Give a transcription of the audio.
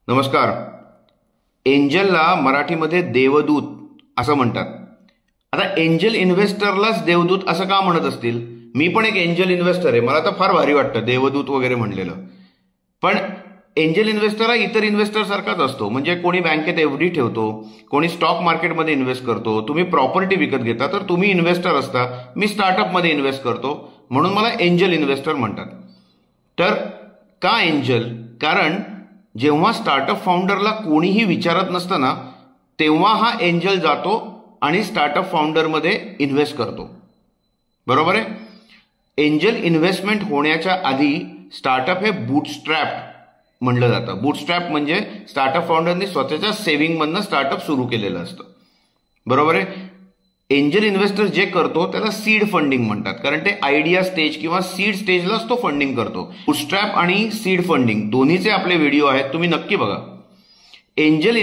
नमस्कार. एंजलला मराठीमध्ये देवदूत असं म्हणतात. आता एंजल इन्व्हेस्टरलाच देवदूत असं का म्हणत असतील? मी पण एक एंजल इन्व्हेस्टर आहे, मला तर फार भारी वाटतं देवदूत वगैरे म्हणलेलं. पण एंजल इन्व्हेस्टर हा इतर इन्व्हेस्टर सारखाच असतो. म्हणजे कोणी बँकेत एफडी ठेवतो, कोणी स्टॉक मार्केटमध्ये इन्व्हेस्ट करतो, तुम्ही प्रॉपर्टी विकत घेता तर तुम्ही इन्व्हेस्टर असता. मी स्टार्टअपमध्ये इन्व्हेस्ट करतो म्हणून मला एंजल इन्व्हेस्टर म्हणतात. तर का एंजल? कारण जेव्हा स्टार्टअप फाउंडरला कोणीही विचारत नसतं ना, तेव्हा हा एंजल जातो आणि स्टार्टअप फाउंडरमध्ये इन्व्हेस्ट करतो. बरोबर आहे. एंजल इन्व्हेस्टमेंट होण्याच्या आधी स्टार्टअप हे बूटस्ट्रॅप म्हणलं जातं. बूटस्ट्रॅप म्हणजे स्टार्टअप फाउंडरनी स्वतःच्या सेव्हिंगमधनं स्टार्टअप सुरू केलेलं असतं. बरोबर आहे. एंजल इन्व्हेस्टर जे करतो त्याला सीड फंडिंग म्हणतात, कारण ते आयडिया स्टेज किंवा सीड स्टेजलाच तो फंडिंग करतो. बूटस्ट्रॅप आणि सीड फंडिंग दोन्हीचे आपले व्हिडिओ आहेत, तुम्ही नक्की बघा. एंजल